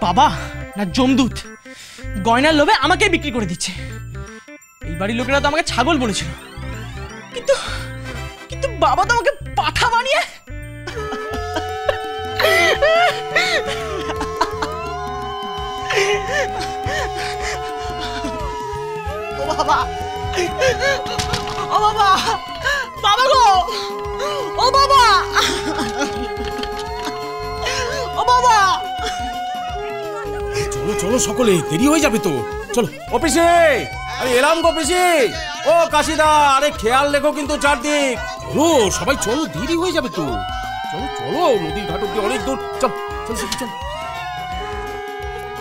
বাবা না জমদূত গয়নার লোভে আমাকে বিক্রি করে দিচ্ছে। এই বাড়ির লোকেরা তো আমাকে ছাগল বলেছিল, কিন্তু কিন্তু বাবা তো আমাকে পাঠা বানিয়ে। ও বাবা, ও বাবা, বাবা গো, ও বাবা, ও বাবা। চলো চলো সকলে, দেরি হয়ে যাবে তো। চলো অফিসে। আরে এলাম গো অফিসে। ও কাশিদা, আরে খেয়াল রেখো কিন্তু চারদিক। চলো সবাই চলো, দেরি হয়ে যাবে তো। চলো চলো, নদীর ঘাট অব্দি অনেক দূর। চল চল চল।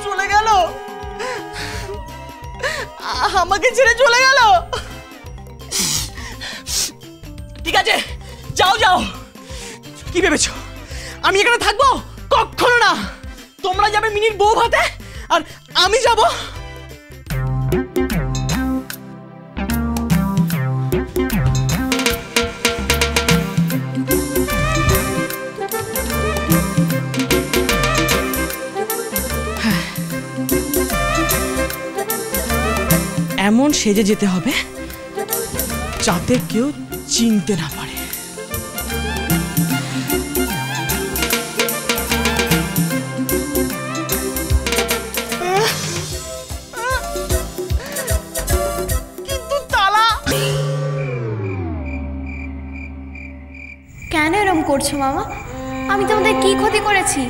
চলে গেল, আমাকে ছেড়ে চলে গেল। ঠিক আছে, যাও যাও। কি ভেবেছো আমি এখানে থাকবো? কখনো না। তোমরা যাবে মিনির বউ ভাতে, আর আমি যাব এমন সেজে যেতে হবে যাতে কেউ চিনতে না পারে। কিন্তু তালা। কেন এরকম করছো মামা? আমি তোমাদের কি ক্ষতি করেছি?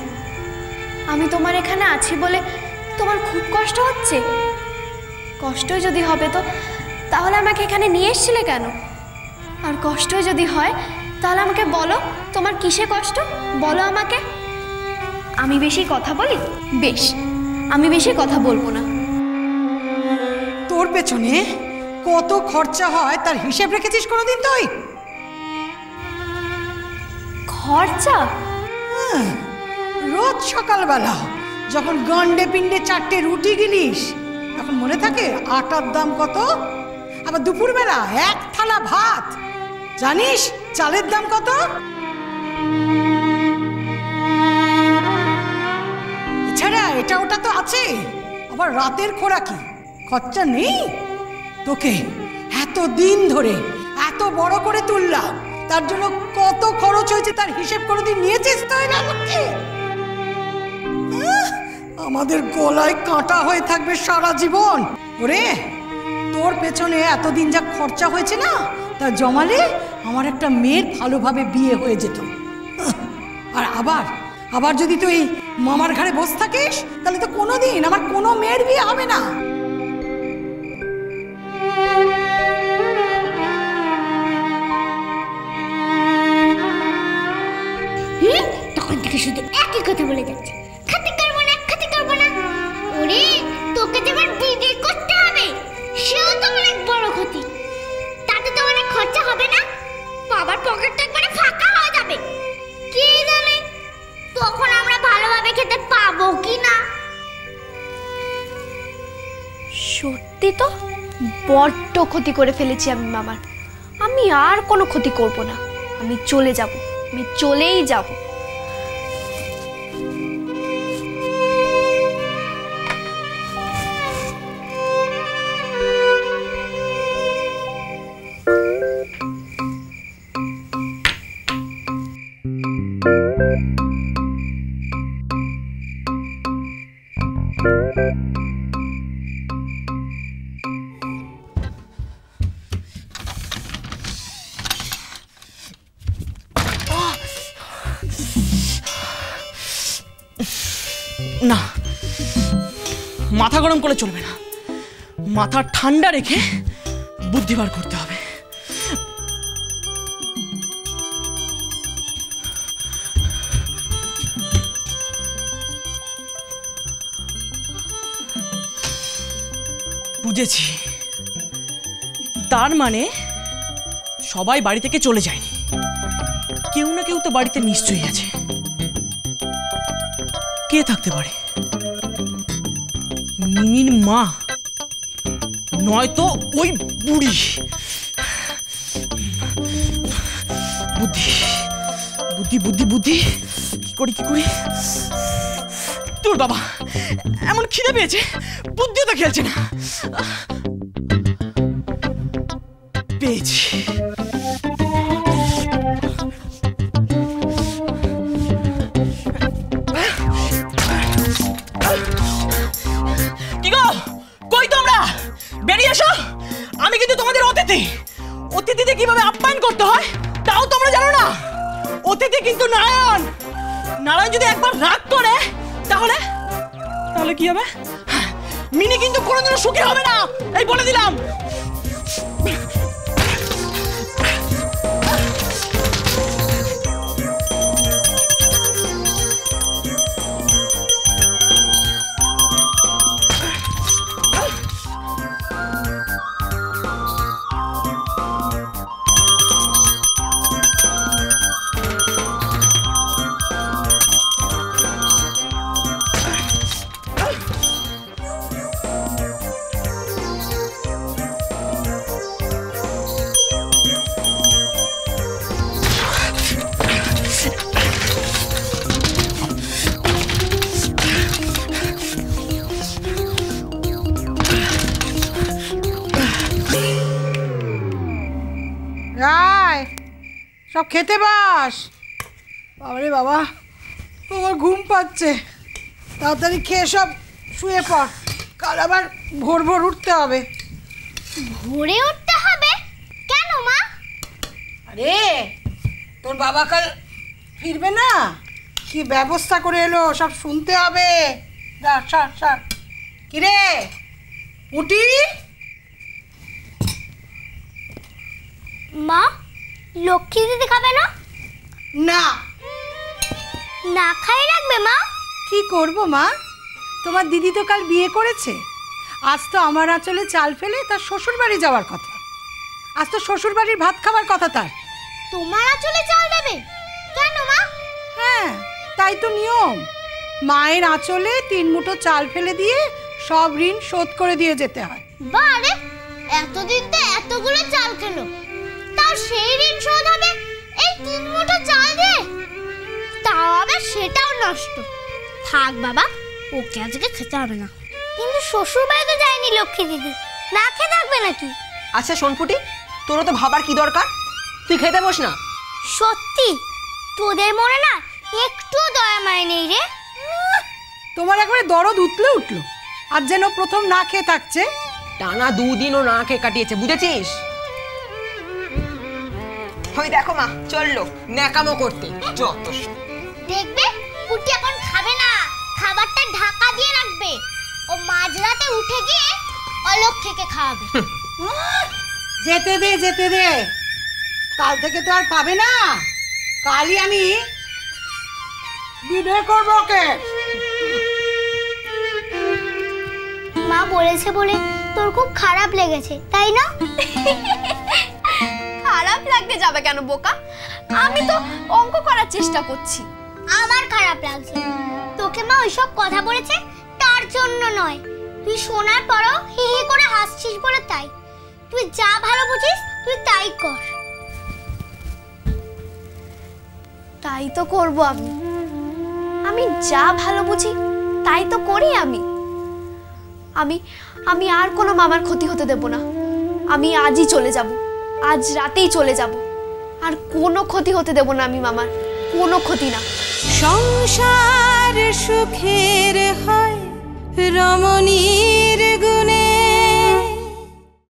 আমি তোমার এখানে আছি বলে তোমার খুব কষ্ট হচ্ছে? কষ্টই যদি হবে তো তাহলে আমাকে এখানে নিয়ে এসেছিলে কেন? আর কষ্টই যদি হয় তাহলে আমাকে বলো, তোমার কিসে কষ্ট বলো আমাকে। আমি বেশি কথা বলি? বেশ, আমি বেশি কথা বলবো না। তোর পেছনে কত খরচা হয় তার হিসেব রেখেছিস কোনোদিন তুই? খরচা? রোজ সকালবেলা যখন গন্ডে পিণ্ডে 4টে রুটি গিলিস তখন মনে থাকে আটার দাম কত? আবার দুপুরবেলা 1 থালা ভাত জানিস চালের দাম কত? এছাড়া এটা ওটা তো আছে, আবার রাতের খোরাকি খরচা নেই? তোকে এত দিন ধরে এত বড় করে তুললাম, তার জন্য কত খরচ হয়েছে তার হিসেব কোনোদিন নিয়েছিস তুই? না আমাদের গলায় কাঁটা হয়ে থাকবে সারা জীবন। ওরে তোর পেছনে এতদিন যা খরচা হয়েছে না, তা জমালে আমার একটা মেয়ের ভালোভাবে বিয়ে হয়ে যেত। আর আবার যদি তুই মামার ঘাড়ে বসে থাকিস তাহলে তো কোনোদিন আমার কোনো মেয়ের বিয়ে হবে না। তখন থেকে শুধু একই কথা বলে যাচ্ছে, খাতি করবো না, খাতি করবো না। ওরে তোকে যে এবার বিয়ে করতে হবে, সেও তো অনেক বড় ক্ষতি। তাতে তো অনেক খরচা হবে না, বাবার পকেটটা একবারে ফাঁকা হয়ে যাবে। কে জানে তখন আমরা ভালোভাবে খেতে পাবো কি না। সত্যি তো বড্ড ক্ষতি করে ফেলেছি আমি মামার। আমি আর কোনো ক্ষতি করব না। আমি চলে যাব, আমি চলেই যাব। না, মাথা গরম করে চলবে না। মাথা ঠান্ডা রেখে বুদ্ধি বার করতে হবে। বুঝেছি, তার মানে সবাই বাড়ি থেকে চলে যায়নি, কেউ না কেউ তো বাড়িতে নিশ্চয়ই আছে। কে থাকতে পারে? মিনির মা, নয়তো ওই বুড়ি। বুদ্ধি বুদ্ধি বুদ্ধি বুদ্ধি, কি করি কি করি? তোর বাবা এমন খিদে পেয়েছে, বুদ্ধিও তো খেলছে না। পেয়েছি। কি গো, কই তোমরা? বেরিয়ে এসো। আমি কিন্তু তোমাদের অতিথি। অতিথিতে কিভাবে আপ্যায়ন করতে হয় তাও তোমরা জানো না। অতিথি কিন্তু নারায়ণ। নারায়ণ যদি একবার রাগ করে তাহলে তাহলে কি হবে? মিনি কিন্তু কোনোদিনও সুখী হবে না, এই বলে দিলাম। রায়, সব খেতে বাস। বাবারে বাবা, আমার ঘুম পাচ্ছে। তাড়াতাড়ি খেয়ে সব শুয়ে পড়, কাল আবার ভোর ভোর উঠতে হবে। ভোরে উঠতে হবে কেন মা? আরে তোর বাবা কাল ফিরবে না, কি ব্যবস্থা করে এলো সব শুনতে হবে। কিরে উঠি? মা, লক্ষ্মী দিদি খাবে না? না। না খাই রাখবে মা? কি করব মা, তোমার দিদি তো কাল বিয়ে করেছে। আজ তো আমার আঁচলে চাল ফেলে তার শ্বশুর বাড়ি যাওয়ার কথা। আজ তো শ্বশুর বাড়ির ভাত খাওয়ার কথা তার। তোমার আঁচলে চাল দেবে কেন মা? হ্যাঁ, তাই তো নিয়ম। মায়ের আঁচলে 3 মুঠো চাল ফেলে দিয়ে সব ঋণ শোধ করে দিয়ে যেতে হয়। বারে, এতদিন তো এতগুলো চাল খেলো, তাও সেই ঋণ শোধ হবে এই 3 মুঠো চাল দিয়ে? তাও আবার সেটাও নষ্ট। থাক বাবা, ওকে আজকে খেতে হবে না। কিন্তু শ্বশুর বাড়ি তো যায়নি লক্ষ্মী দিদি, না খেয়ে থাকবে নাকি? আচ্ছা সোনপুটি, তোরও তো ভাবার কি দরকার? তুই খেতে বস না। সত্যি তোদের মনে না একটুও দয়া মায় নেই রে। তোমার একবারে দরদ উঠলে উঠলো। আজ যেন প্রথম না খেয়ে থাকছে। টানা 2 দিনও না খেয়ে কাটিয়েছে, বুঝেছিস? ওই দেখো মা চললো ন্যাকামো করতে। যত দেখবে পুটি এখন খাবে না, খাবারটা ঢাকা দিয়ে রাখবে। ও মাঝরাতে উঠে গিয়ে অলক্ষ্মীকে খাওয়াবে। যেতে দে যেতে দে, কাল থেকে তো আর পাবে না। কালই আমি বিদায় করবো ওকে। মা বলেছে বলে তোর খুব খারাপ লেগেছে, তাই না? খারাপ লাগতে যাবে কেন বোকা? আমি তো অঙ্ক করার চেষ্টা করছি। আমার খারাপ লাগছে। তোকে মা ওইসব কথা বলেছে তার জন্য নয়, তুই শোনার পরও হি হি করে হাসছিস বলে তাই। তুই যা ভালো বুঝিস তুই তাই কর। তাই তো করব আমি। আমি যা ভালো বুঝি তাই তো করি আমি। আমি আমি আর কোনো মামার ক্ষতি হতে দেব না। আমি আজই চলে যাব, আজ রাতেই চলে যাব। আর কোনো ক্ষতি হতে দেব না আমি মামার, কোনো ক্ষতি না। সংসার সুখের